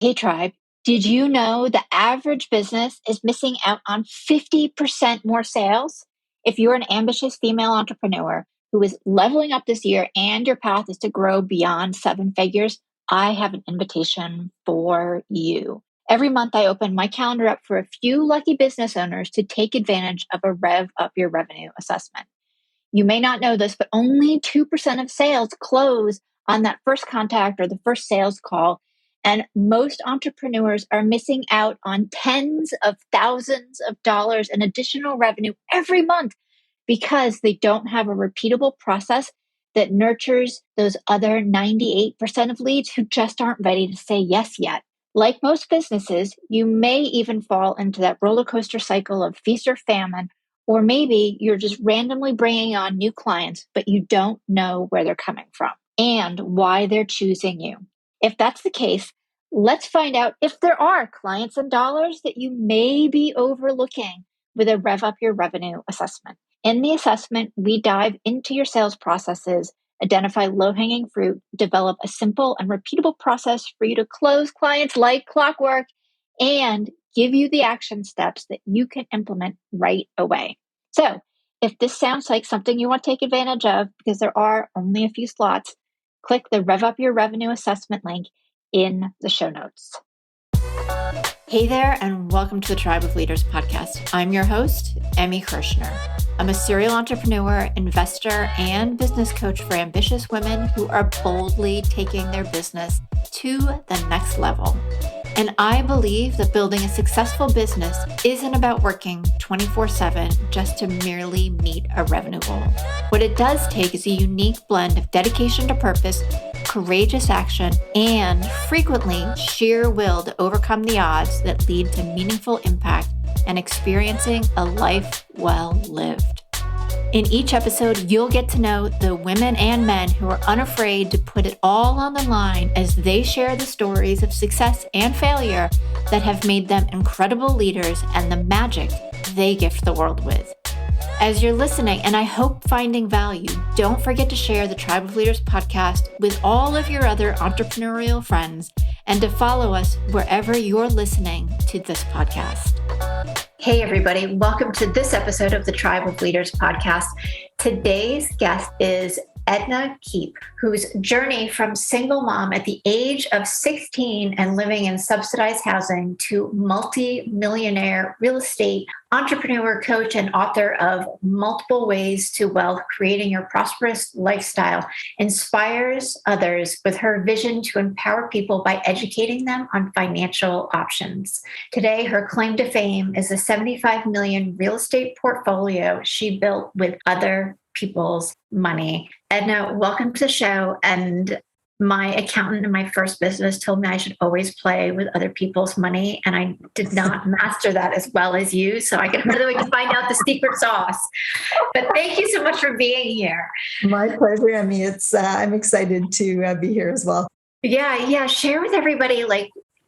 Hey Tribe, did you know the average business is missing out on 50% more sales? If you're an ambitious female entrepreneur who is leveling up this year and your path is to grow beyond seven figures, I have an invitation for you. Every month, I open my calendar up for a few lucky business owners to take advantage of a Rev Up Your Revenue assessment. You may not know this, but only 2% of sales close on that first contact or the first sales call. And most entrepreneurs are missing out on tens of thousands of dollars in additional revenue every month because they don't have a repeatable process that nurtures those other 98% of leads who just aren't ready to say yes yet. Like most businesses, you may even fall into that roller coaster cycle of feast or famine, or maybe you're just randomly bringing on new clients, but you don't know where they're coming from and why they're choosing you. If that's the case, let's find out if there are clients and dollars that you may be overlooking with a Rev Up Your Revenue assessment. In the assessment, we dive into your sales processes, identify low-hanging fruit, develop a simple and repeatable process for you to close clients like clockwork, and give you the action steps that you can implement right away. So if this sounds like something you want to take advantage of, because there are only a few slots, click the Rev Up Your Revenue assessment link in the show notes. Hey there, and welcome to the Tribe of Leaders podcast. I'm your host, Emmy Kirshner. I'm a serial entrepreneur, investor, and business coach for ambitious women who are boldly taking their business to the next level. And I believe that building a successful business isn't about working 24/7 just to merely meet a revenue goal. What it does take is a unique blend of dedication to purpose, courageous action, and frequently sheer will to overcome the odds that lead to meaningful impact and experiencing a life well lived. In each episode, you'll get to know the women and men who are unafraid to put it all on the line as they share the stories of success and failure that have made them incredible leaders and the magic they gift the world with. As you're listening, and I hope finding value, don't forget to share the Tribe of Leaders podcast with all of your other entrepreneurial friends and to follow us wherever you're listening to this podcast. Hey, everybody. Welcome to this episode of the Tribe of Leaders podcast. Today's guest is Edna Keep, whose journey from single mom at the age of 16 and living in subsidized housing to multi-millionaire real estate entrepreneur, coach, and author of Multiple Ways to Wealth, Creating Your Prosperous Lifestyle, inspires others with her vision to empower people by educating them on financial options. Today, her claim to fame is a $75 million real estate portfolio she built with other people's money. Edna, welcome to the show. And my accountant in my first business told me I should always play with other people's money. And I did not master that as well as you. So I can really find out the secret sauce. But thank you so much for being here. My pleasure, Emmy. I'm excited to be here as well. Yeah. Share with everybody,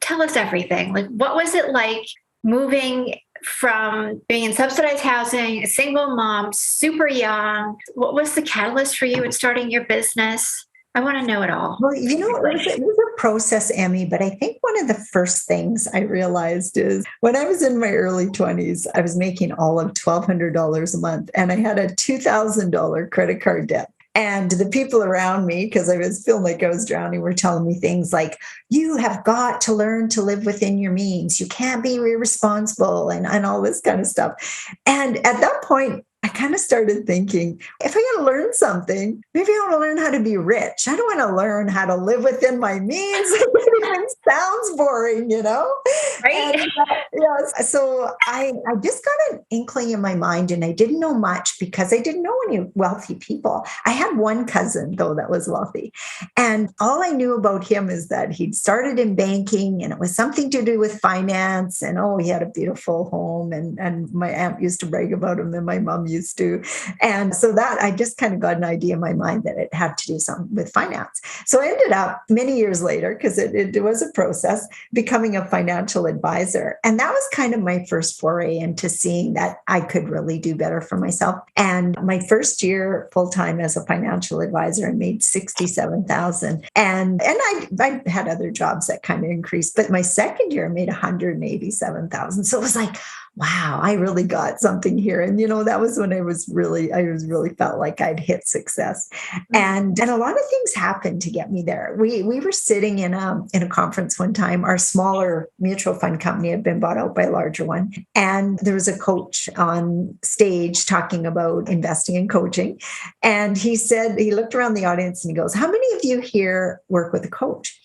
tell us everything. What was it like moving from being in subsidized housing, a single mom, super young? What was the catalyst for you in starting your business? I want to know it all. Well, it was a process, Emmy, but I think one of the first things I realized is when I was in my early 20s, I was making all of $1,200 a month, and I had a $2,000 credit card debt. And the people around me, because I was feeling like I was drowning, were telling me things like, you have got to learn to live within your means. You can't be irresponsible and all this kind of stuff. And at that point, I kind of started thinking, if I got to learn something, maybe I want to learn how to be rich. I don't want to learn how to live within my means. It even sounds boring, Right? And, yes. So I just got an inkling in my mind, and I didn't know much because I didn't know any wealthy people. I had one cousin, though, that was wealthy. And all I knew about him is that he'd started in banking, and it was something to do with finance. And, he had a beautiful home. And my aunt used to brag about him, and my mom used to. And so that I just kind of got an idea in my mind that it had to do something with finance. So I ended up many years later, because it was a process, becoming a financial advisor. And that was kind of my first foray into seeing that I could really do better for myself. And my first year full time as a financial advisor, I made 67,000. And I had other jobs that kind of increased, but my second year I made 187,000. So it was like, wow, I really got something here. And, that was when I really felt like I'd hit success. And a lot of things happened to get me there. We were sitting in a conference one time. Our smaller mutual fund company had been bought out by a larger one. And there was a coach on stage talking about investing and coaching. And he looked around the audience and he goes, how many of you here work with a coach?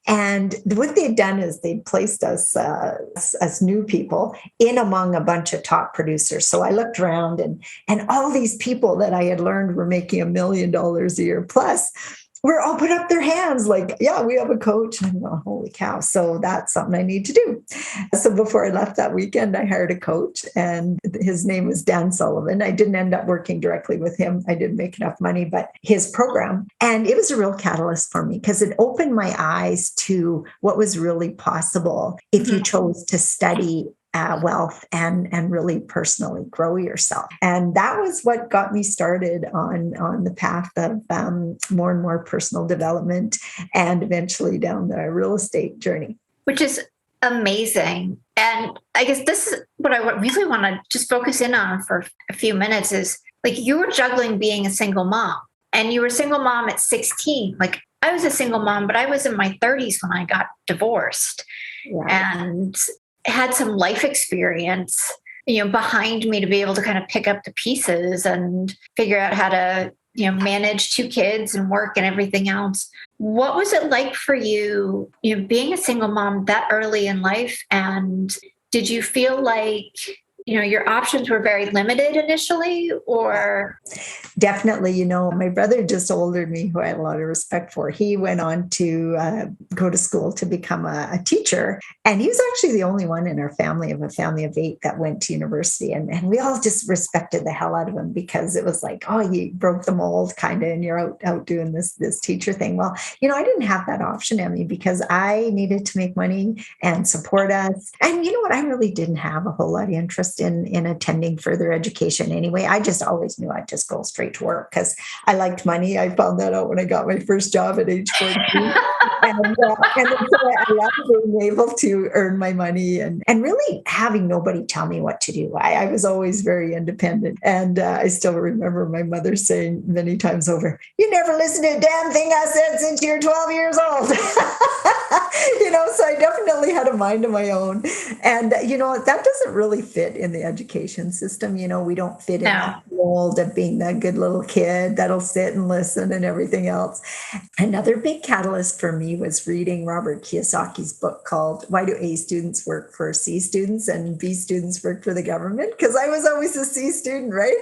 And what they'd done is they'd placed us as new people in among a bunch of top producers. So I looked around and all these people that I had learned were making $1 million a year plus were all put up their hands like, yeah, we have a coach. And I'm going, holy cow. So that's something I need to do. So before I left that weekend, I hired a coach and his name was Dan Sullivan. I didn't end up working directly with him. I didn't make enough money, but his program. And it was a real catalyst for me because it opened my eyes to what was really possible if you chose to study wealth and really personally grow yourself. And that was what got me started on the path of more and more personal development and eventually down the real estate journey. Which is amazing. And I guess this is what I really want to just focus in on for a few minutes is like you were juggling being a single mom and you were a single mom at 16. Like I was a single mom, but I was in my 30s when I got divorced. And had some life experience, behind me to be able to kind of pick up the pieces and figure out how to, manage 2 kids and work and everything else. What was it like for you, being a single mom that early in life? And did you feel like, your options were very limited initially or? Definitely, my brother just older than me, who I had a lot of respect for, he went on to go to school to become a teacher. And he was actually the only one in our family of a family of 8 that went to university. And we all just respected the hell out of him because it was like, oh, you broke the mold kind of, and you're out doing this teacher thing. Well, I didn't have that option, Emmy, because I needed to make money and support us. And you know what? I really didn't have a whole lot of interest in attending further education anyway. I just always knew I'd just go straight to work because I liked money. I found that out when I got my first job at age 14. and so I loved being able to earn my money and really having nobody tell me what to do. I was always very independent. And I still remember my mother saying many times over, you never listen to a damn thing I said since you're 12 years old. So I definitely had a mind of my own. And, that doesn't really fit in the education system. We don't fit in that mold of being that good little kid that'll sit and listen and everything else. Another big catalyst for me was reading Robert Kiyosaki's book called Why Do A Students Work for C Students and B Students Work for the Government? Because I was always a C student, right?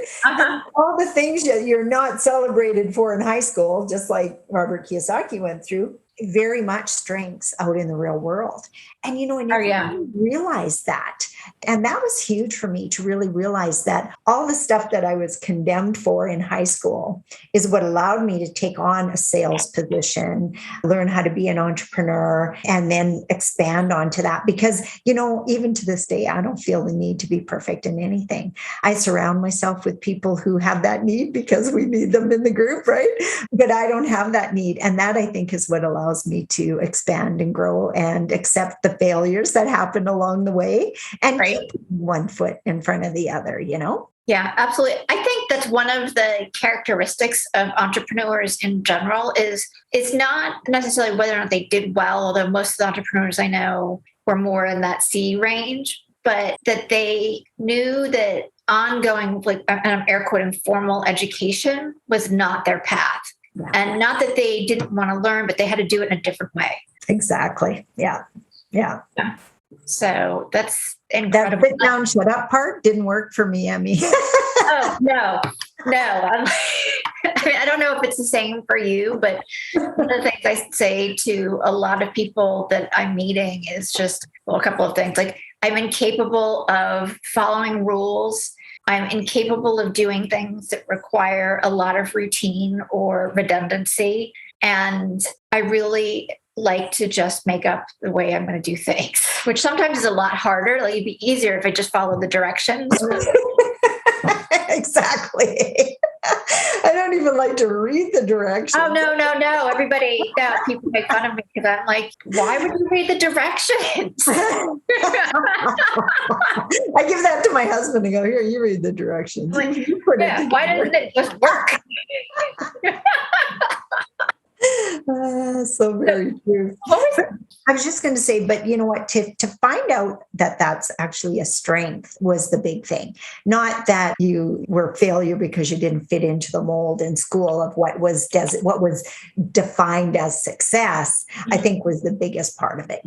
All the things that you're not celebrated for in high school, just like Robert Kiyosaki went through, very much strengths out in the real world. And, I realized that. And that was huge for me to really realize that all the stuff that I was condemned for in high school is what allowed me to take on a sales position, learn how to be an entrepreneur, and then expand onto that. Because, even to this day, I don't feel the need to be perfect in anything. I surround myself with people who have that need because we need them in the group, right? But I don't have that need. And that, I think, is what allows me to expand and grow and accept the failures that happen along the way and keep one foot in front of the other, Yeah, absolutely. I think that's one of the characteristics of entrepreneurs in general is it's not necessarily whether or not they did well, although most of the entrepreneurs I know were more in that C range, but that they knew that ongoing, like, and I'm air quoting, formal education was not their path. Yeah. And not that they didn't want to learn, but they had to do it in a different way. Exactly. Yeah. So that's incredible. That sit down, shut up part didn't work for me, Emmy. Oh, no. I don't know if it's the same for you, but one of the things I say to a lot of people that I'm meeting is just, a couple of things. Like, I'm incapable of following rules I'm incapable of doing things that require a lot of routine or redundancy. And I really like to just make up the way I'm going to do things, which sometimes is a lot harder. Like it'd be easier if I just followed the directions. Exactly. I don't even like to read the directions. Oh, no, no, no. Everybody, no, people make fun of me because I'm like, why would you read the directions? I give that to my husband and go, here, you read the directions. Like, You put it yeah, why doesn't it just work? So very true. I was just going to say, but you know what, to find out that that's actually a strength was the big thing. Not that you were a failure because you didn't fit into the mold in school of what was defined as success, I think was the biggest part of it,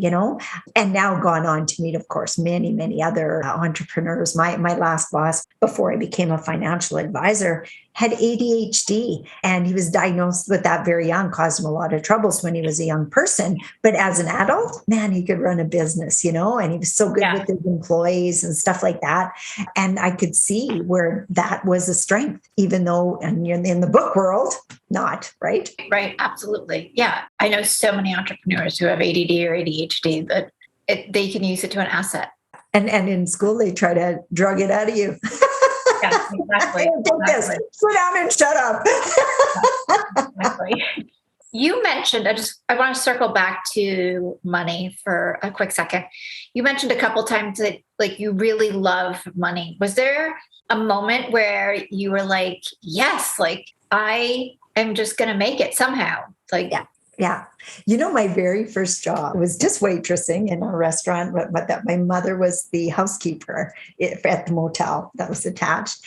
and now gone on to meet, of course, many, many other entrepreneurs. My last boss, before I became a financial advisor, had ADHD, and he was diagnosed with that very young, caused him a lot of troubles when he was a young person. But as an adult, man, he could run a business, and he was so good with his employees and stuff like that. And I could see where that was a strength, even though in the book world, not, right? Right, absolutely. Yeah. I know so many entrepreneurs who have ADD or ADHD that they can use it to an asset. And in school, they try to drug it out of you. Yeah, exactly. Sit down and shut up. Exactly. You mentioned, I want to circle back to money for a quick second. You mentioned a couple times that like you really love money. Was there a moment where you were like, yes, like I am just going to make it somehow? Like, Yeah. My very first job was just waitressing in a restaurant, but that my mother was the housekeeper at the motel that was attached.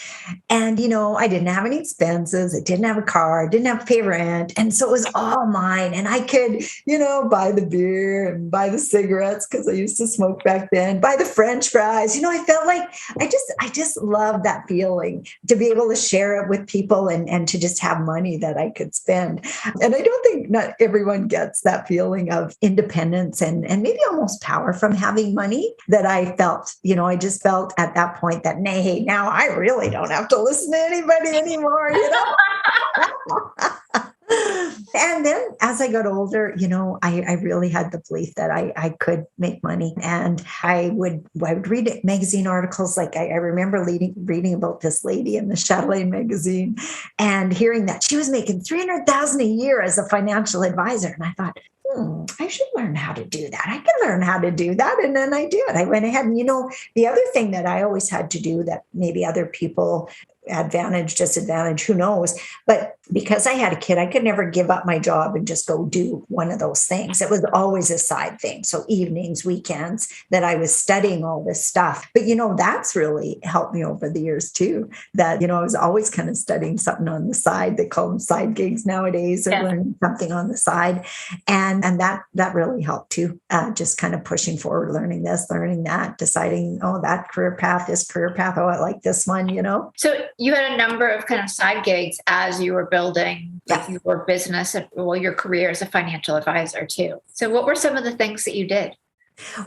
And, I didn't have any expenses. I didn't have a car. I didn't have to pay rent. And so it was all mine. And I could, buy the beer and buy the cigarettes because I used to smoke back then, buy the French fries. I felt like I just love that feeling to be able to share it with people and to just have money that I could spend. And I don't think not everyone gets that feeling of independence and maybe almost power from having money that I felt. I just felt at that point that, hey, now I really don't have to listen to anybody anymore, And then as I got older, I really had the belief that I could make money. And I would read magazine articles. Like I remember reading about this lady in the Chatelaine magazine and hearing that she was making $300,000 a year as a financial advisor. And I thought, I should learn how to do that. I can learn how to do that. And then I did. I went ahead and, the other thing that I always had to do that maybe other people advantage, disadvantage, who knows? But because I had a kid, I could never give up my job and just go do one of those things. It was always a side thing. So evenings, weekends that I was studying all this stuff. But, that's really helped me over the years too, that, I was always kind of studying something on the side. They call them side gigs nowadays, or learning something on the side. And that really helped too. Just kind of pushing forward, learning this, learning that, deciding, that career path, this career path. Oh, I like this one, So you had a number of kind of side gigs as you were building your business and your career as a financial advisor too. So what were some of the things that you did?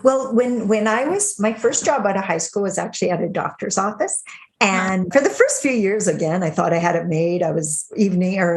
Well, when I was, my first job out of high school was actually at a doctor's office. And for the first few years, again, I thought I had it made. I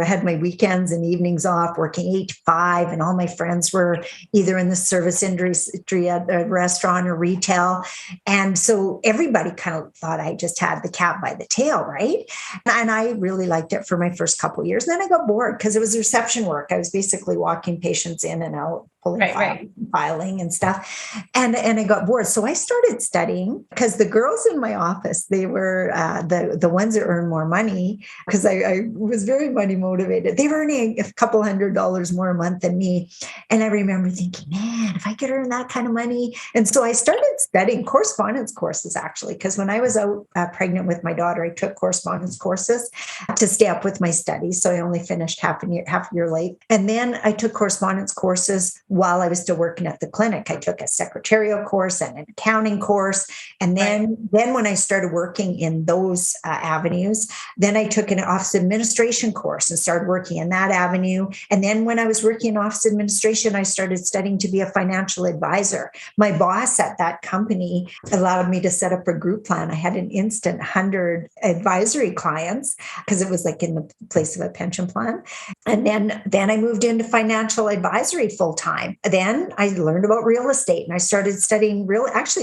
had my weekends and evenings off, working 8 to 5, and all my friends were either in the service industry at a restaurant or retail. And so everybody kind of thought I just had the cat by the tail, right? And I really liked it for my first couple of years. And then I got bored because it was reception work. I was basically walking patients in and out, pulling filing and stuff. And I got bored. So I started studying because the girls in my office, they were the ones that earn more money, because I was very money motivated. They were earning a couple $100 more a month than me. And I remember thinking, man, if I could earn that kind of money. And so I started studying correspondence courses, actually, because when I was out pregnant with my daughter, I took correspondence courses to stay up with my studies. So I only finished half a year late. And then I took correspondence courses while I was still working at the clinic. I took a secretarial course and an accounting course. And then when I started working in those avenues, then I took an office administration course and started working in that avenue. And then when I was working in office administration, I started studying to be a financial advisor. My boss at that company allowed me to set up a group plan. I had an instant 100 advisory clients because it was like in the place of a pension plan. And then I moved into financial advisory full time. Then I learned about real estate and I started studying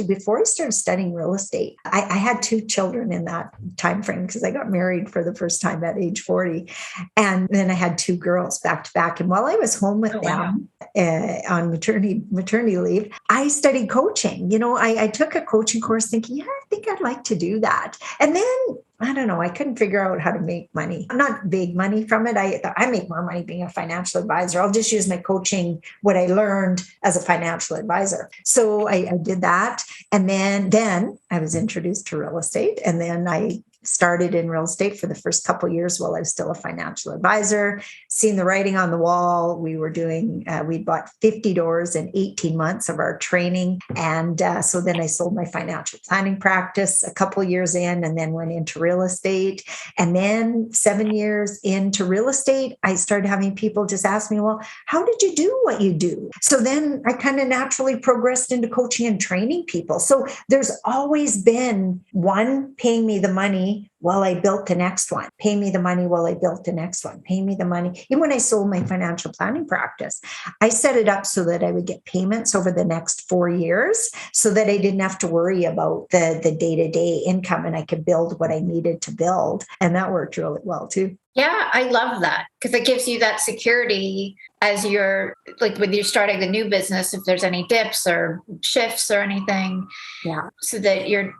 before I started studying real estate, I had 2 children in that time frame because I got married for the first time at age 40. And then I had 2 girls back to back. And while I was home with them on maternity leave, I studied coaching. I took a coaching course thinking, I think I'd like to do that. And then I don't know, I couldn't figure out how to make money, not big money from it. I make more money being a financial advisor. I'll just use my coaching, what I learned as a financial advisor. So I did that. And then I was introduced to real estate. And then I started in real estate for the first couple of years while I was still a financial advisor, seeing the writing on the wall. We bought 50 doors in 18 months of our training. And so then I sold my financial planning practice a couple of years in and then went into real estate. And then 7 years into real estate, I started having people just ask me, well, how did you do what you do? So then I kind of naturally progressed into coaching and training people. So there's always been one paying me the money while I built the next one, pay me the money while I built the next one, pay me the money. Even when I sold my financial planning practice, I set it up so that I would get payments over the next 4 years so that I didn't have to worry about the day-to-day income and I could build what I needed to build. And that worked really well too. Yeah, I love that because it gives you that security as you're like when you're starting the new business, if there's any dips or shifts or anything. Yeah. So that you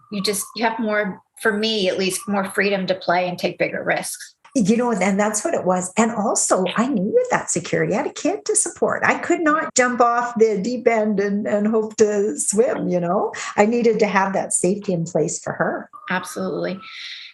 have more, for me at least, more freedom to play and take bigger risks. And that's what it was. And also, I needed that security. I had a kid to support. I could not jump off the deep end and hope to swim, I needed to have that safety in place for her. Absolutely.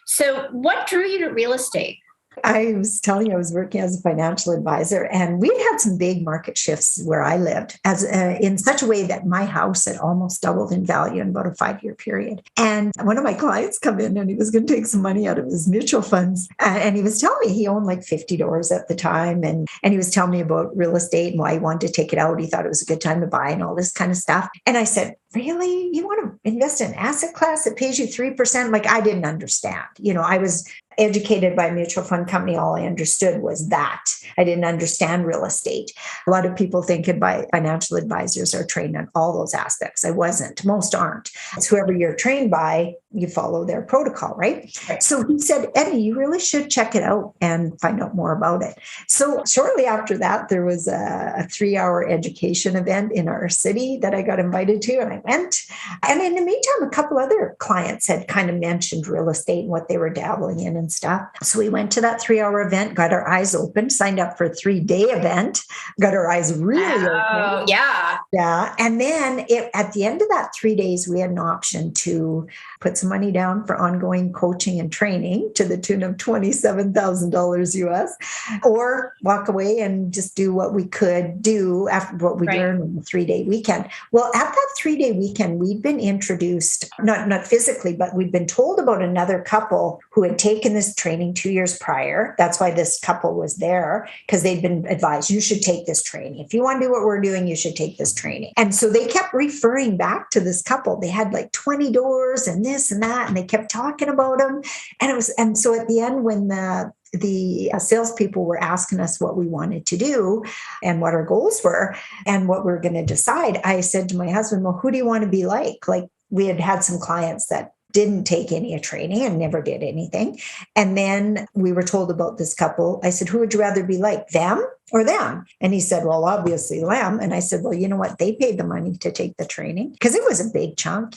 So what drew you to real estate? I was telling you, I was working as a financial advisor, and we'd had some big market shifts where I lived, in such a way that my house had almost doubled in value in about a 5-year period. And one of my clients come in, and he was going to take some money out of his mutual funds, and he was telling me he owned like 50 doors at the time, and he was telling me about real estate and why he wanted to take it out. He thought it was a good time to buy and all this kind of stuff. And I said, really? You want to invest in an asset class that pays you 3%? Like, I didn't understand. I was educated by a mutual fund company. All I understood was that. I didn't understand real estate. A lot of people think financial advisors are trained on all those aspects. I wasn't. Most aren't. It's whoever you're trained by, you follow their protocol, right? So he said, Edna, you really should check it out and find out more about it. So shortly after that, there was a 3-hour education event in our city that I got invited to, and I went. And in the meantime, a couple other clients had kind of mentioned real estate and what they were dabbling in and stuff. So we went to that 3-hour event, got our eyes open, signed up for a 3-day event, got our eyes really open. Yeah. Yeah. And then at the end of that 3 days, we had an option to put some money down for ongoing coaching and training to the tune of $27,000 US, or walk away and just do what we could do after what we learned on the 3-day weekend. Well, at that 3-day weekend, we'd been introduced, not physically, but we'd been told about another couple who had taken this training 2 years prior. That's why this couple was there, because they'd been advised, you should take this training. If you want to do what we're doing, you should take this training. And so they kept referring back to this couple. They had like 20 doors and this and that, and they kept talking about them. And so at the end, when the salespeople were asking us what we wanted to do and what our goals were and what we were going to decide, I said to my husband, well, who do you want to be like? Like, we had some clients that didn't take any training and never did anything. And then we were told about this couple. I said, who would you rather be like, them or them? And he said, well, obviously them. And I said, well, you know what? They paid the money to take the training because it was a big chunk,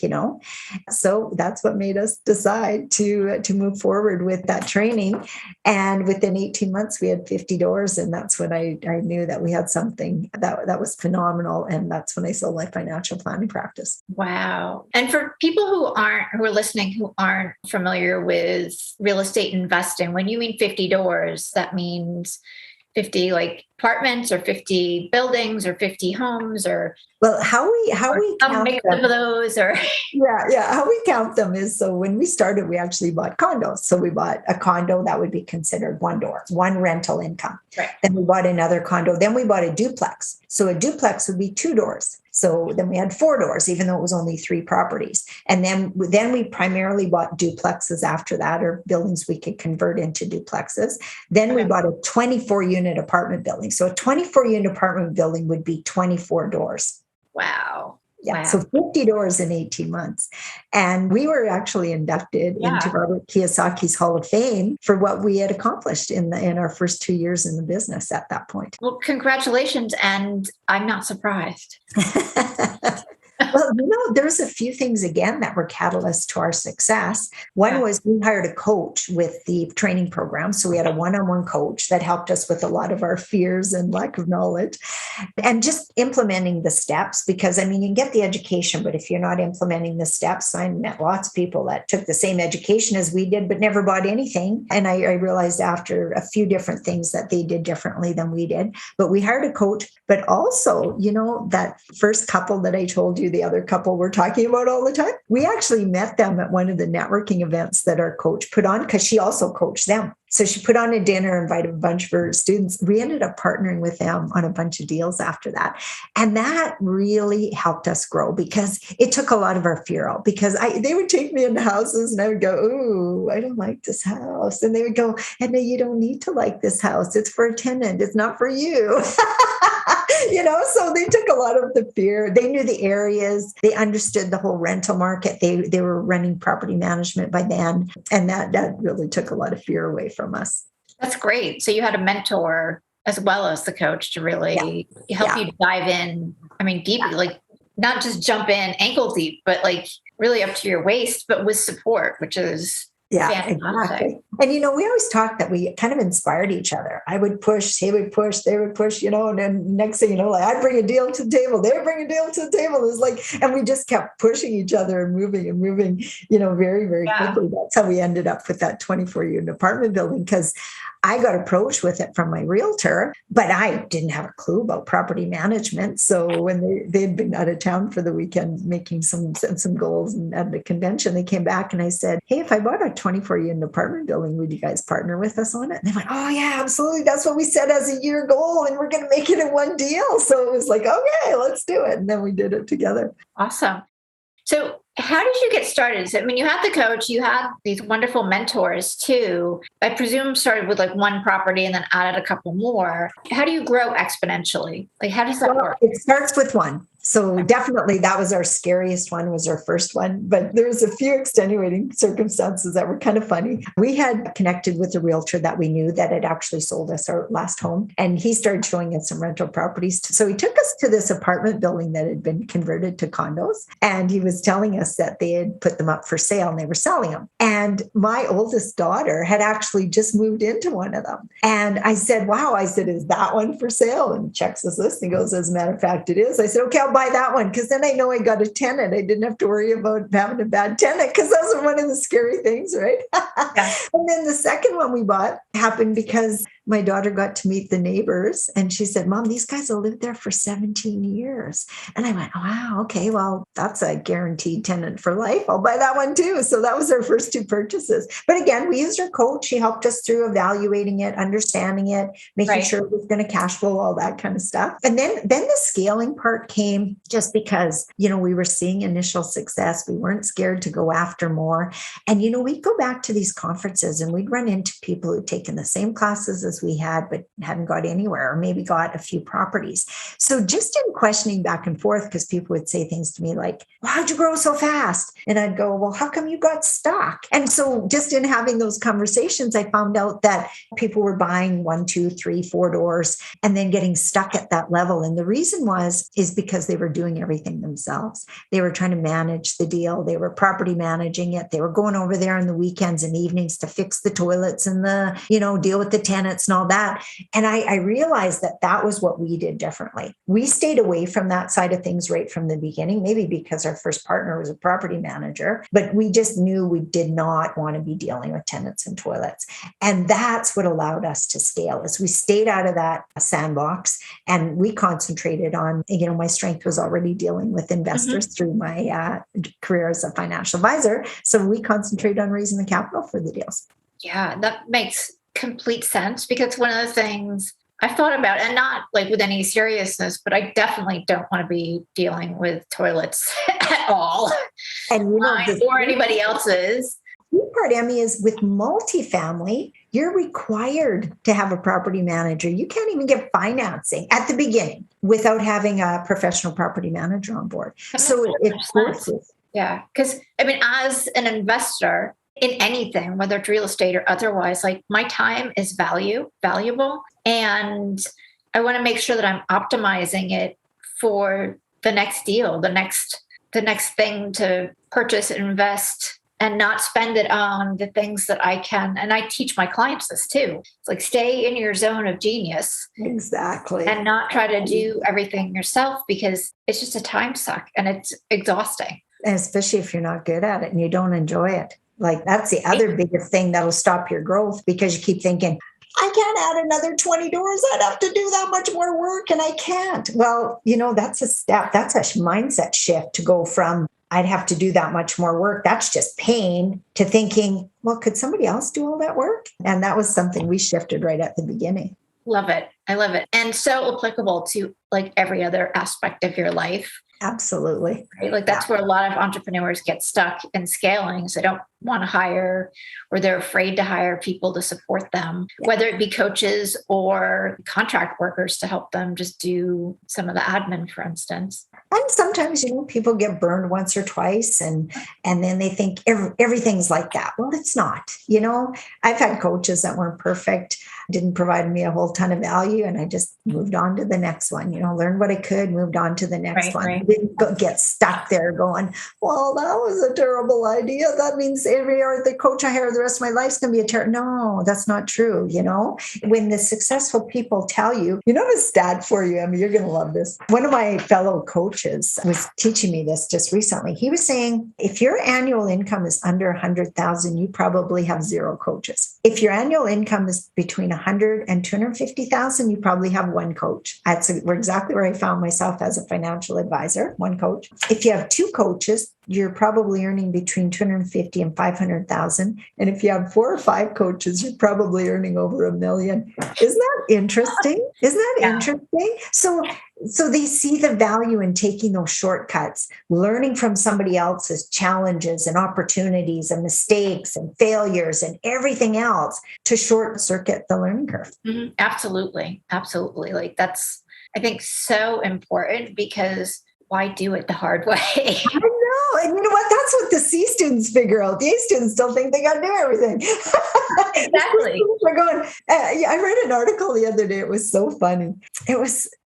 So that's what made us decide to move forward with that training. And within 18 months, we had 50 doors. And that's when I knew that we had something that was phenomenal. And that's when I sold my financial planning practice. Wow. And for people who are listening, who aren't familiar with real estate investing, when you mean 50 doors, that means 50 like apartments or 50 buildings or 50 homes Well, how or we some count mix of them. those or Yeah. How we count them is, so when we started, we actually bought condos. So we bought a condo that would be considered one door, one rental income. right. Then we bought another condo. Then we bought a duplex. So a duplex would be two doors. So then we had four doors, even though it was only three properties. And then we primarily bought duplexes after that, or buildings we could convert into duplexes. Then we bought a 24 unit apartment building. So a 24 unit apartment building would be 24 doors. Wow. Yeah, Wow. so 50 doors in 18 months. And we were actually inducted into Robert Kiyosaki's Hall of Fame for what we had accomplished in our first 2 years in the business at that point. Well, congratulations. And I'm not surprised. Well, there's a few things, again, that were catalysts to our success. One was we hired a coach with the training program. So we had a one-on-one coach that helped us with a lot of our fears and lack of knowledge and just implementing the steps. Because, I mean, you can get the education, but if you're not implementing the steps, I met lots of people that took the same education as we did, but never bought anything. And I realized after a few different things that they did differently than we did. But we hired a coach, but also, that first couple that I told you, the other couple we're talking about all the time, we actually met them at one of the networking events that our coach put on, because she also coached them. So she put on a dinner, invited a bunch of her students. We ended up partnering with them on a bunch of deals after that. And that really helped us grow, because it took a lot of our fear out, because they would take me into houses and I would go, "Ooh, I don't like this house." And they would go, "Edna, you don't need to like this house. It's for a tenant. It's not for you." So they took a lot of the fear. They knew the areas. They understood the whole rental market. They were running property management by then. And that really took a lot of fear away from us. That's great. So you had a mentor as well as the coach to really help you dive in. I mean, deeply, like not just jump in ankle deep, but like really up to your waist, but with support, which is fantastic. Exactly. And, we always talked that we kind of inspired each other. I would push, he would push, they would push, and then next thing you know, like I'd bring a deal to the table, they'd bring a deal to the table. It was like, and we just kept pushing each other and moving, very, very quickly. That's how we ended up with that 24 unit apartment building, because I got approached with it from my realtor, but I didn't have a clue about property management. So when they'd been out of town for the weekend making some goals and at the convention, they came back and I said, "Hey, if I bought a 24 unit apartment building, would you guys partner with us on it?" And they went, "Oh yeah, absolutely. That's what we set as a year goal, and we're going to make it in one deal." So it was like, "Okay, let's do it." And then we did it together. Awesome. So how did you get started? So, I mean, you had the coach, you had these wonderful mentors too. I presume started with like one property and then added a couple more. How do you grow exponentially? Like, how does that work? It starts with one. So definitely that was our scariest one, was our first one. But there was a few extenuating circumstances that were kind of funny. We had connected with a realtor that we knew that had actually sold us our last home. And he started showing us some rental properties. So he took us to this apartment building that had been converted to condos. And he was telling us that they had put them up for sale and they were selling them. And my oldest daughter had actually just moved into one of them. And I said, "Wow." I said, "Is that one for sale?" And checks his list and goes, "As a matter of fact, it is." I said, "Okay, I'll buy that one," because then I know I got a tenant. I didn't have to worry about having a bad tenant, because those are one of the scary things, right? And then the second one we bought happened because my daughter got to meet the neighbors and she said, "Mom, these guys have lived there for 17 years. And I went, "Wow, okay, well, that's a guaranteed tenant for life. I'll buy that one too." So that was our first two purchases. But again, we used our coach. She helped us through evaluating it, understanding it, making sure it was going to cash flow, all that kind of stuff. And then the scaling part came just because, we were seeing initial success. We weren't scared to go after more. And, we'd go back to these conferences and we'd run into people who'd taken the same classes as we had, but hadn't got anywhere, or maybe got a few properties. So just in questioning back and forth, because people would say things to me like, "Well, how'd you grow so fast?" And I'd go, "Well, how come you got stuck?" And so just in having those conversations, I found out that people were buying 1, 2, 3, 4 doors and then getting stuck at that level. And the reason is because they they were doing everything themselves. They were trying to manage the deal. They were property managing it. They were going over there on the weekends and evenings to fix the toilets and deal with the tenants and all that. And I realized that that was what we did differently. We stayed away from that side of things right from the beginning, maybe because our first partner was a property manager, but we just knew we did not want to be dealing with tenants and toilets. And that's what allowed us to scale, is we stayed out of that sandbox and we concentrated on, my strength was already dealing with investors through my career as a financial advisor. So we concentrated on raising the capital for the deals. Yeah, that makes complete sense, because one of the things I've thought about, and not like with any seriousness, but I definitely don't want to be dealing with toilets at all, and or anybody else's. The part, Emmy, is with multifamily, you're required to have a property manager. You can't even get financing at the beginning without having a professional property manager on board. So it forces. Yeah, because as an investor in anything, whether it's real estate or otherwise, like my time is valuable. And I want to make sure that I'm optimizing it for the next deal, the next thing to purchase and invest, and not spend it on the things that I can. And I teach my clients this too. It's like, stay in your zone of genius. Exactly. And not try to do everything yourself, because it's just a time suck and it's exhausting. And especially if you're not good at it and you don't enjoy it. Like, that's the other biggest thing that'll stop your growth, because you keep thinking, I can't add another 20 doors. I'd have to do that much more work, and I can't. Well, that's a step. That's a mindset shift to go from, I'd have to do that much more work, that's just pain, to thinking, well, could somebody else do all that work? And that was something we shifted right at the beginning. Love it. I love it. And so applicable to like every other aspect of your life. Absolutely. Right? Like that's where a lot of entrepreneurs get stuck in scaling. So they don't want to hire, or they're afraid to hire people to support them, whether it be coaches or contract workers to help them just do some of the admin, for instance. And sometimes, people get burned once or twice and then they think everything's like that. Well, it's not. I've had coaches that weren't perfect, didn't provide me a whole ton of value, and I just moved on to the next one, learned what I could, moved on to the next one. Right. Didn't get stuck there going, well, that was a terrible idea. That means the coach I hire the rest of my life is going to be a terrible. No, that's not true. When the successful people tell you, a stat for you, Emmy, you're going to love this. One of my fellow coaches was teaching me this just recently. He was saying, if your annual income is under 100,000, you probably have zero coaches. If your annual income is between 100 and 250,000, you probably have one coach. That's exactly where I found myself as a financial advisor, one coach. If you have two coaches, you're probably earning between 250 and 500,000. And if you have 4 or 5 coaches, you're probably earning over $1 million. Isn't that interesting? Interesting? So they see the value in taking those shortcuts, learning from somebody else's challenges and opportunities and mistakes and failures and everything else to short circuit the learning curve. Mm-hmm. Absolutely. Like that's, I think, so important, because why do it the hard way? I know. And you know what? That's what the C students figure out. The A students still think they got to do everything. Exactly. We're going, I read an article the other day. It was so funny.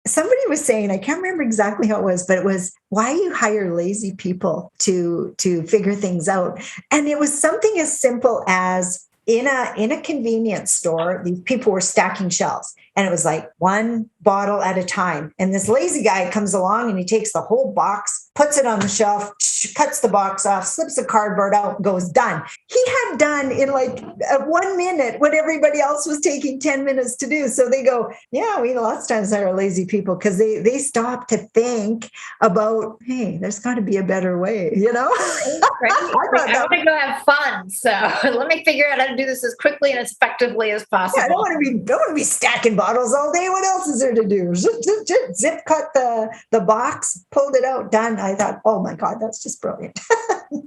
Somebody was saying, I can't remember exactly how it was, but it was, why you hire lazy people to figure things out. And it was something as simple as, in a convenience store, these people were stacking shelves, and it was like one bottle at a time. And this lazy guy comes along and he takes the whole box, puts it on the shelf, cuts the box off, slips the cardboard out, goes done. He had done in like 1 minute what everybody else was taking 10 minutes to do. So they go, yeah, we lots of times hire lazy people, because they stop to think about, hey, there's got to be a better way, Right. I want to go have fun. So let me figure out how to do this as quickly and as effectively as possible. Yeah, I don't want to be stacking bottles all day. What else is there to do? Zip cut the box, pulled it out, done. I thought, oh my God, that's just brilliant.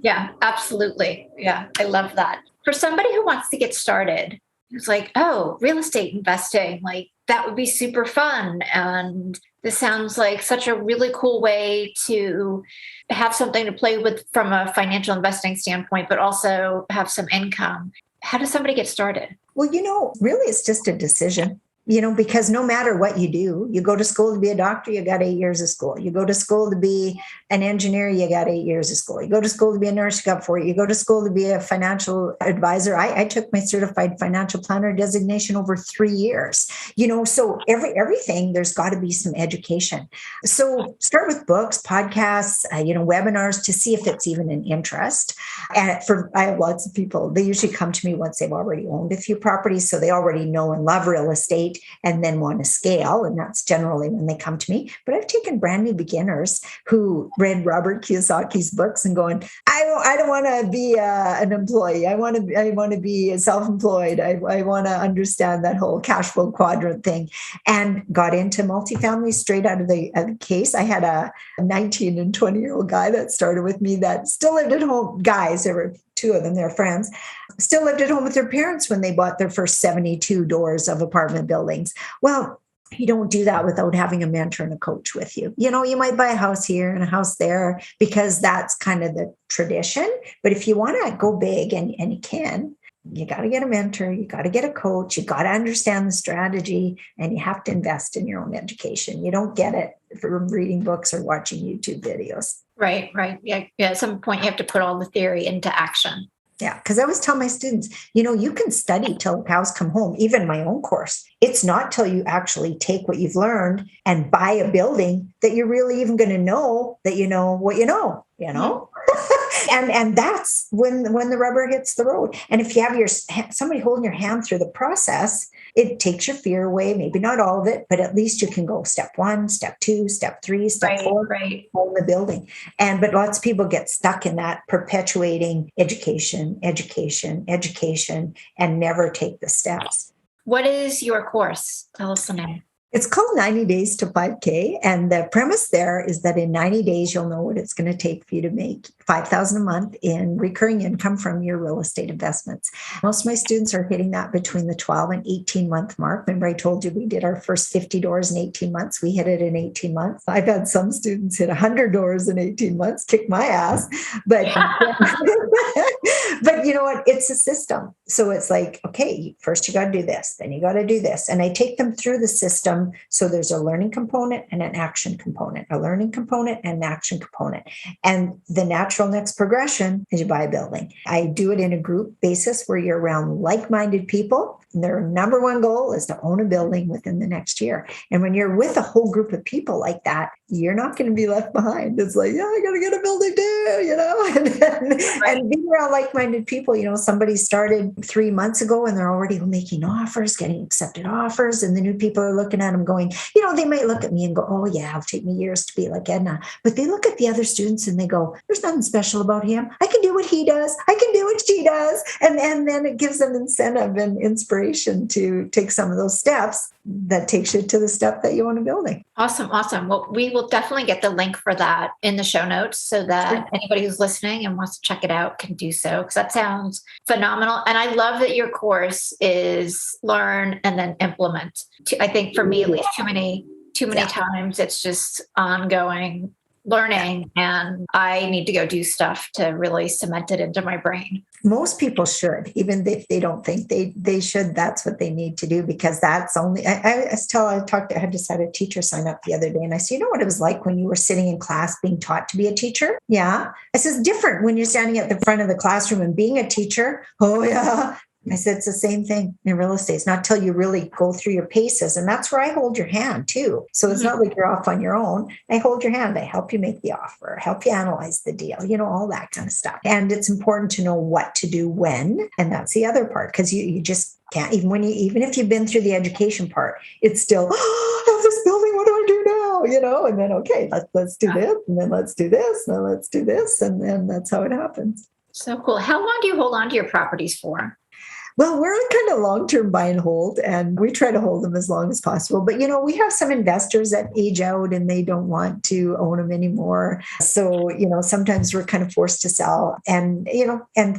Yeah, absolutely. Yeah, I love that. For somebody who wants to get started, who's like, oh, real estate investing, like that would be super fun. And this sounds like such a really cool way to have something to play with from a financial investing standpoint, but also have some income. How does somebody get started? Well, really, it's just a decision. Because no matter what you do, you go to school to be a doctor, you got 8 years of school. You go to school to be an engineer, you got 8 years of school. You go to school to be a nurse, you got 4. You go to school to be a financial advisor. I took my certified financial planner designation over 3 years. So everything, there's got to be some education. So start with books, podcasts, webinars to see if it's even an interest. And I have lots of people, they usually come to me once they've already owned a few properties. So they already know and love real estate and then want to scale. And that's generally when they come to me. But I've taken brand new beginners who read Robert Kiyosaki's books and going, I don't want to be an employee. I want to be self-employed. I want to understand that whole cash flow quadrant thing, and got into multifamily straight out of the case. I had a 19 and 20-year-old guy that started with me that still lived at home. Guys, there were 2 of them, they're friends, still lived at home with their parents when they bought their first 72 doors of apartment buildings. Well, you don't do that without having a mentor and a coach with you. You might buy a house here and a house there because that's kind of the tradition. But if you want to go big, and you can, you got to get a mentor, you got to get a coach, you got to understand the strategy, and you have to invest in your own education. You don't get it from reading books or watching YouTube videos. Right. Yeah. At some point, you have to put all the theory into action. Yeah, because I always tell my students, you can study till the cows come home, even my own course. It's not till you actually take what you've learned and buy a building that you're really even going to know that you know what you know. And that's when the rubber hits the road. And if you have somebody holding your hand through the process, it takes your fear away. Maybe not all of it, but at least you can go step 1, step 2, step 3, step 4, own the building. But lots of people get stuck in that perpetuating education, and never take the steps. What is your course? Tell us the name. It's called 90 Days to 5K. And the premise there is that in 90 days, you'll know what it's going to take for you to make $5,000 a month in recurring income from your real estate investments. Most of my students are hitting that between the 12 and 18 month mark. Remember, I told you we did our first 50 doors in 18 months. We hit it in 18 months. I've had some students hit 100 doors in 18 months, kick my ass. But, but you know what? It's a system. So it's like, okay, first you got to do this, then you got to do this. And I take them through the system. So there's a learning component and an action component, a learning component and an action component. And the natural next progression is you buy a building. I do it in a group basis where you're around like-minded people. And their number one goal is to own a building within the next year. And when you're with a whole group of people like that, you're not going to be left behind. It's like, yeah, I got to get a building too, and being around like-minded people, somebody started 3 months ago and they're already making offers, getting accepted offers. And the new people are looking at them going, they might look at me and go, oh yeah, it'll take me years to be like Edna. But they look at the other students and they go, there's nothing special about him. I can do what he does. I can do what she does. And then it gives them incentive and inspiration to take some of those steps that takes you to the step that you own a building. Awesome. Well, we will definitely get the link for that in the show notes so that anybody who's listening and wants to check it out can do so, because that sounds phenomenal. And I love that your course is learn and then implement. I think for me, at least too many times, it's just ongoing learning, and I need to go do stuff to really cement it into my brain. Most people should, even if they don't think they should. That's what they need to do, because that's only. I just had a teacher sign up the other day, and I said, you know what it was like when you were sitting in class being taught to be a teacher? Yeah, I said, it's different when you're standing at the front of the classroom and being a teacher. Oh yeah. I said, it's the same thing in real estate. It's not till you really go through your paces. And that's where I hold your hand too. So it's not like you're off on your own. I hold your hand. I help you make the offer, help you analyze the deal, all that kind of stuff. And it's important to know what to do when. And that's the other part, because you just can't, even if you've been through the education part, it's still, I have this building, what do I do now? And then, okay, let's do this. And then let's do this. And then let's do this. And then that's how it happens. So cool. How long do you hold on to your properties for? Well, we're in kind of long-term buy and hold, and we try to hold them as long as possible. But, we have some investors that age out and they don't want to own them anymore. So, sometimes we're kind of forced to sell and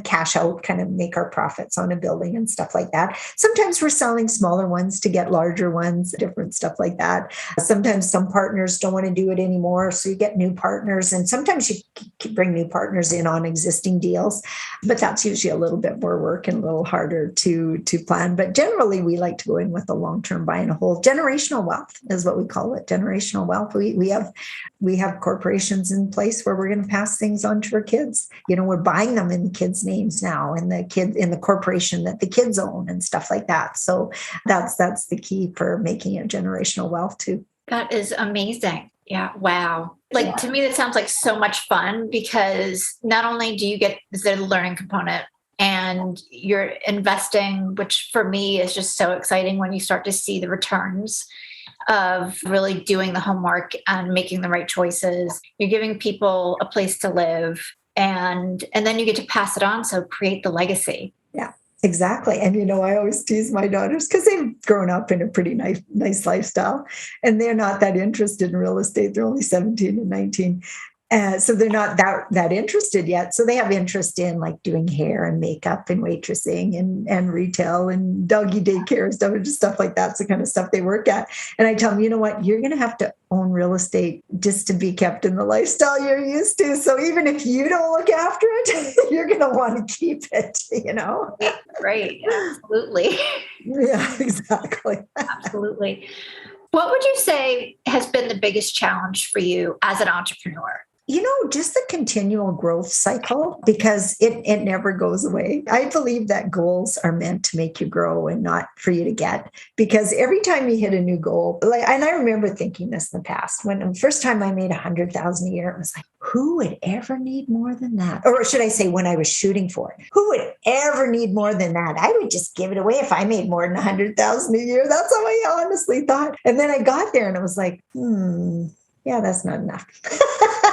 cash out, kind of make our profits on a building and stuff like that. Sometimes we're selling smaller ones to get larger ones, different stuff like that. Sometimes some partners don't want to do it anymore. So you get new partners, and sometimes you bring new partners in on existing deals. But that's usually a little bit more work and a little harder easier to plan. But generally, we like to go in with a long-term buy and hold. Generational wealth is what we call it. Generational wealth. We have corporations in place where we're going to pass things on to our kids. We're buying them in the kids' names now, in the corporation that the kids own and stuff like that. So that's the key for making it generational wealth too. That is amazing. Yeah. Wow. Like, to me, that sounds like so much fun, because not only do you get the learning component and you're investing, which for me is just so exciting when you start to see the returns of really doing the homework and making the right choices. You're giving people a place to live, and then you get to pass it on. So create the legacy. Yeah. Exactly. And, I always tease my daughters because they've grown up in a pretty nice lifestyle, and they're not that interested in real estate. They're only 17 and 19. So they're not that interested yet. So they have interest in like doing hair and makeup and waitressing and retail and doggy daycare and stuff like that. It's the kind of stuff they work at. And I tell them, you know what, you're going to have to own real estate just to be kept in the lifestyle you're used to. So even if you don't look after it, you're going to want to keep it, Right. Absolutely. Yeah, exactly. Absolutely. What would you say has been the biggest challenge for you as an entrepreneur? Just the continual growth cycle, because it never goes away. I believe that goals are meant to make you grow and not for you to get, because every time you hit a new goal, and I remember thinking this in the past, when the first time I made 100,000 a year, it was like, who would ever need more than that? Or should I say, when I was shooting for it, who would ever need more than that? I would just give it away if I made more than 100,000 a year. That's how I honestly thought. And then I got there and it was like, yeah, that's not enough.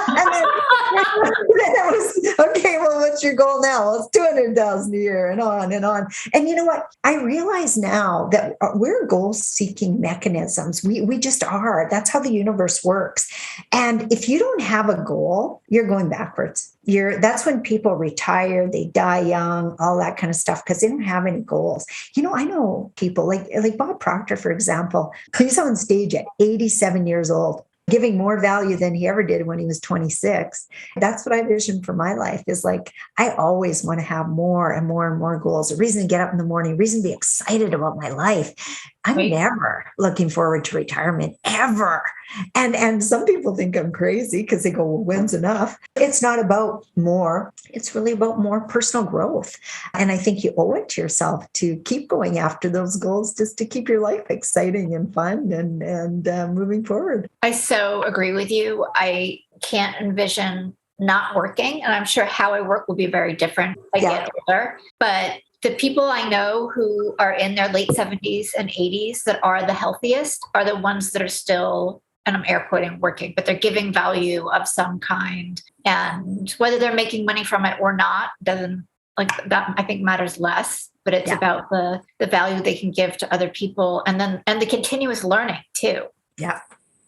And then it was, okay, well, what's your goal now? Well, it's 200,000 a year, and on and on. And you know what? I realize now that we're goal-seeking mechanisms. We just are. That's how the universe works. And if you don't have a goal, you're going backwards. That's when people retire, they die young, all that kind of stuff, because they don't have any goals. I know people like Bob Proctor, for example. He's on stage at 87 years old, giving more value than he ever did when he was 26. That's what I vision for my life, is like, I always want to have more and more and more goals, a reason to get up in the morning, a reason to be excited about my life. I'm never looking forward to retirement, ever. And some people think I'm crazy because they go, well, when's enough? It's not about more. It's really about more personal growth. And I think you owe it to yourself to keep going after those goals, just to keep your life exciting and fun and moving forward. I so agree with you. I can't envision not working, and I'm sure how I work will be very different as I get older. But the people I know who are in their late 70s and 80s that are the healthiest are the ones that are still, and I'm air quoting, working, but they're giving value of some kind. And whether they're making money from it or not, doesn't, like, that I think matters less. But it's about the value they can give to other people, and the continuous learning too. Yeah.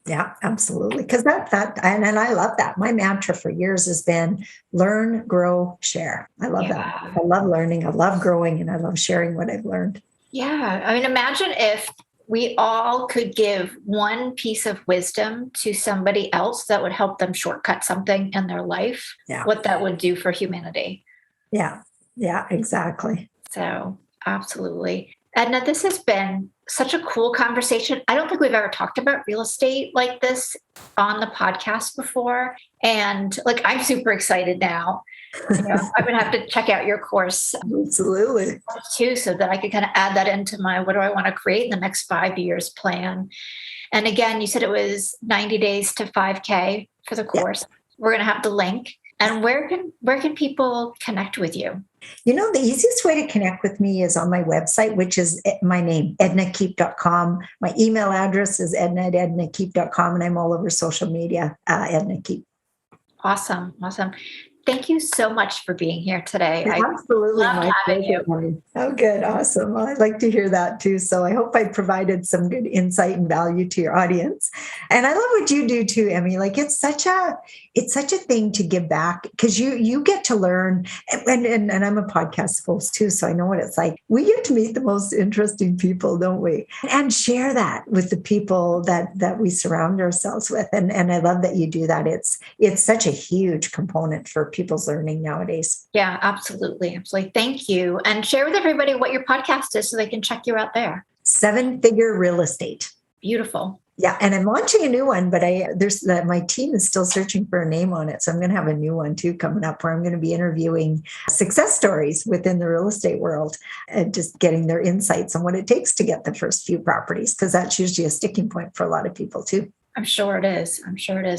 Yeah, absolutely. Because and I love that. My mantra for years has been learn, grow, share. I love that. I love learning. I love growing, and I love sharing what I've learned. Yeah. I mean, imagine if we all could give one piece of wisdom to somebody else that would help them shortcut something in their life, what that would do for humanity. Yeah. Yeah, exactly. So absolutely. Edna, this has been such a cool conversation. I don't think we've ever talked about real estate like this on the podcast before. And I'm super excited now. I'm going to have to check out your course. Absolutely. Too, so that I could kind of add that into my, what do I want to create in the next 5 years plan. And again, you said it was 90 days to 5K for the course. Yeah. We're going to have the link. And where can people connect with you? The easiest way to connect with me is on my website, which is my name, ednakeep.com. My email address is edna@ednakeep.com, and I'm all over social media, Edna Keep. Awesome. Thank you so much for being here today. Absolutely. I love having you. Oh, good. Awesome. Well, I'd like to hear that too. So I hope I provided some good insight and value to your audience. And I love what you do too, Emmy. It's such a thing to give back, because you get to learn, and I'm a podcast host too, so I know what it's like. We get to meet the most interesting people, don't we? And share that with the people that we surround ourselves with. And I love that you do that. It's such a huge component for people's learning nowadays. Yeah, absolutely. Absolutely. Thank you. And share with everybody what your podcast is so they can check you out there. 7-Figure Real Estate. Beautiful. Yeah, and I'm launching a new one, but my team is still searching for a name on it. So I'm going to have a new one too coming up where I'm going to be interviewing success stories within the real estate world and just getting their insights on what it takes to get the first few properties, because that's usually a sticking point for a lot of people too. I'm sure it is.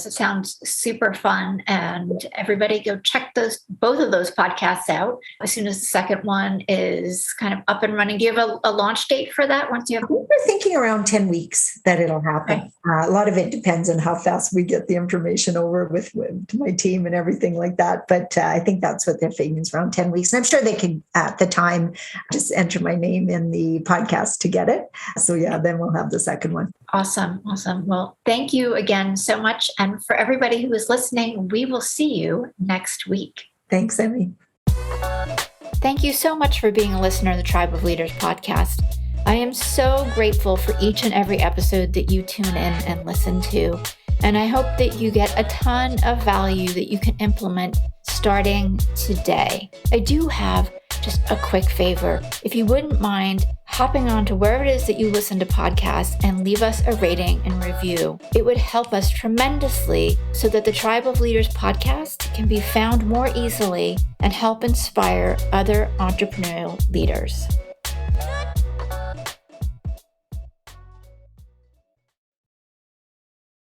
It sounds super fun. And everybody go check both of those podcasts out as soon as the second one is kind of up and running. Do you have a launch date for that once you have? We're thinking around 10 weeks that it'll happen. Okay. A lot of it depends on how fast we get the information over with my team and everything like that. But I think that's what they're thinking is around 10 weeks. And I'm sure they can, at the time, just enter my name in the podcast to get it. So yeah, then we'll have the second one. Awesome. Well, thank you again so much. And for everybody who is listening, we will see you next week. Thanks, Emmy. Thank you so much for being a listener of the Tribe of Leaders podcast. I am so grateful for each and every episode that you tune in and listen to. And I hope that you get a ton of value that you can implement starting today. I do have just a quick favor. If you wouldn't mind hopping on to wherever it is that you listen to podcasts and leave us a rating and review, it would help us tremendously so that the Tribe of Leaders podcast can be found more easily and help inspire other entrepreneurial leaders.